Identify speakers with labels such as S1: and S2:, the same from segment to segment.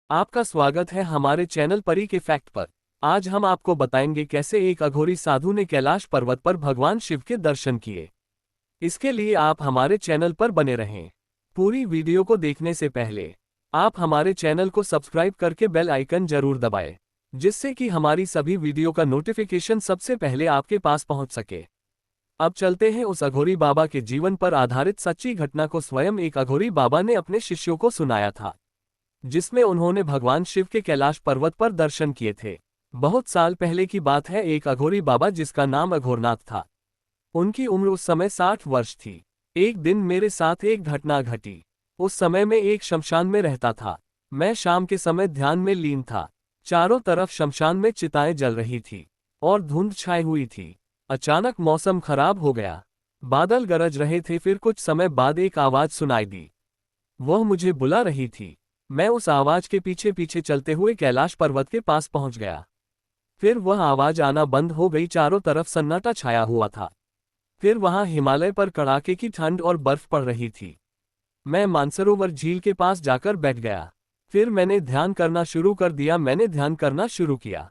S1: आपका स्वागत है हमारे चैनल परी के फैक्ट पर। आज हम आपको बताएंगे कैसे एक अघोरी साधु ने कैलाश पर्वत पर भगवान शिव के दर्शन किए। इसके लिए आप हमारे चैनल पर बने रहें। पूरी वीडियो को देखने से पहले आप हमारे चैनल को सब्सक्राइब करके बेल आइकन जरूर दबाएं, जिससे कि हमारी सभी वीडियो का नोटिफिकेशन सबसे पहले आपके पास पहुंच सके। अब चलते हैं उस अघोरी बाबा के जीवन पर आधारित सच्ची घटना को। स्वयं एक अघोरी बाबा ने अपने शिष्यों को सुनाया था, जिसमें उन्होंने भगवान शिव के कैलाश पर्वत पर दर्शन किए थे। बहुत साल पहले की बात है। एक अघोरी बाबा जिसका नाम अघोरनाथ था, उनकी उम्र उस समय 60 वर्ष थी। एक दिन मेरे साथ एक घटना घटी। उस समय मैं एक शमशान में रहता था। मैं शाम के समय ध्यान में लीन था। चारों तरफ शमशान में चिताएं जल रही थी और धुंध छाई हुई थी। अचानक मौसम खराब हो गया। बादल गरज रहे थे। फिर कुछ समय बाद एक आवाज सुनाई दी। वह मुझे बुला रही थी। मैं उस आवाज के पीछे पीछे चलते हुए कैलाश पर्वत के पास पहुंच गया। फिर वह आवाज आना बंद हो गई। चारों तरफ सन्नाटा छाया हुआ था। फिर वहां हिमालय पर कड़ाके की ठंड और बर्फ पड़ रही थी। मैं मानसरोवर झील के पास जाकर बैठ गया। फिर मैंने ध्यान करना शुरू कर दिया। मैंने ध्यान करना शुरू किया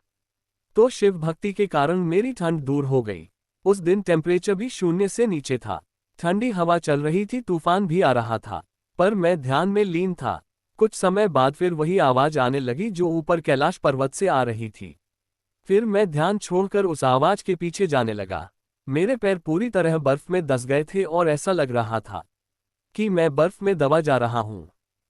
S1: तो शिव भक्ति के कारण मेरी ठंड दूर हो गई। उस दिन टेम्परेचर भी 0 से नीचे था। ठंडी हवा चल रही थी। तूफान भी आ रहा था, पर मैं ध्यान में लीन था। कुछ समय बाद फिर वही आवाज आने लगी जो ऊपर कैलाश पर्वत से आ रही थी। फिर मैं ध्यान छोड़कर उस आवाज के पीछे जाने लगा। मेरे पैर पूरी तरह बर्फ में दस गए थे और ऐसा लग रहा था कि मैं बर्फ में दबा जा रहा हूं।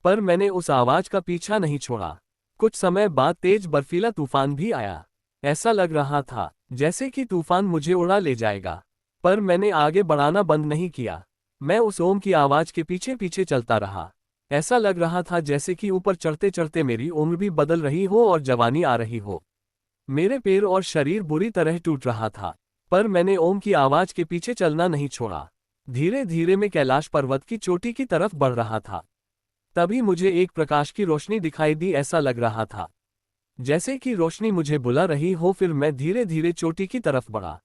S1: पर मैंने उस आवाज का पीछा नहीं छोड़ा। कुछ समय बाद तेज बर्फीला तूफान भी आया। ऐसा लग रहा था जैसे कि तूफान मुझे उड़ा ले जाएगा, पर मैंने आगे बढ़ाना बंद नहीं किया। मैं उस ओम की आवाज के पीछे पीछे चलता रहा। ऐसा लग रहा था जैसे कि ऊपर चढ़ते चढ़ते मेरी उम्र भी बदल रही हो और जवानी आ रही हो। मेरे पैर और शरीर बुरी तरह टूट रहा था, पर मैंने ओम की आवाज के पीछे चलना नहीं छोड़ा। धीरे धीरे मैं कैलाश पर्वत की चोटी की तरफ बढ़ रहा था। तभी मुझे एक प्रकाश की रोशनी दिखाई दी। ऐसा लग रहा था जैसे कि रोशनी मुझे बुला रही हो। फिर मैं धीरे धीरे चोटी की तरफ बढ़ा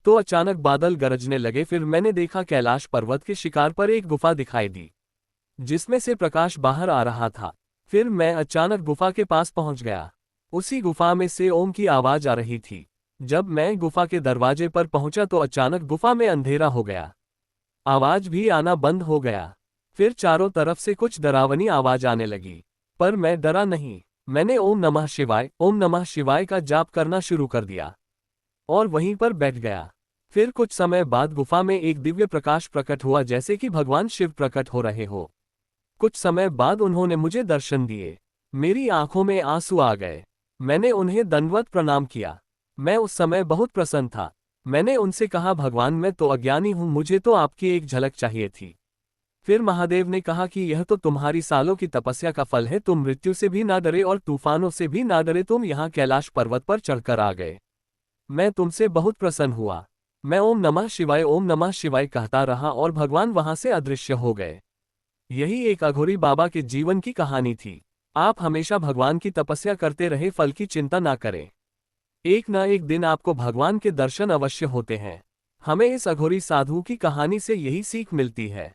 S1: तो अचानक बादल गरजने लगे। फिर मैंने देखा कैलाश पर्वत के शिखर पर एक गुफा दिखाई दी, जिसमें से प्रकाश बाहर आ रहा था। फिर मैं अचानक गुफा के पास पहुंच गया। उसी गुफा में से ओम की आवाज आ रही थी। जब मैं गुफा के दरवाजे पर पहुंचा तो अचानक गुफा में अंधेरा हो गया। आवाज भी आना बंद हो गया। फिर चारों तरफ से कुछ डरावनी आवाज आने लगी, पर मैं डरा नहीं। मैंने ओम नमः शिवाय का जाप करना शुरू कर दिया और वहीं पर बैठ गया। फिर कुछ समय बाद गुफा में एक दिव्य प्रकाश प्रकट हुआ, जैसे कि भगवान शिव प्रकट हो रहे हो। कुछ समय बाद उन्होंने मुझे दर्शन दिए। मेरी आंखों में आंसू आ गए। मैंने उन्हें दंडवत प्रणाम किया। मैं उस समय बहुत प्रसन्न था। मैंने उनसे कहा, भगवान मैं तो अज्ञानी हूं, मुझे तो आपकी एक झलक चाहिए थी। फिर महादेव ने कहा कि यह तो तुम्हारी सालों की तपस्या का फल है। तुम मृत्यु से भी ना डरे और तूफानों से भी ना डरे। तुम यहाँ कैलाश पर्वत पर चढ़कर आ गए। मैं तुमसे बहुत प्रसन्न हुआ। मैं ओम नमः शिवाय कहता रहा और भगवान वहां से अदृश्य हो गए। यही एक अघोरी बाबा के जीवन की कहानी थी। आप हमेशा भगवान की तपस्या करते रहे, फल की चिंता ना करें। एक न एक दिन आपको भगवान के दर्शन अवश्य होते हैं। हमें इस अघोरी साधु की कहानी से यही सीख मिलती है।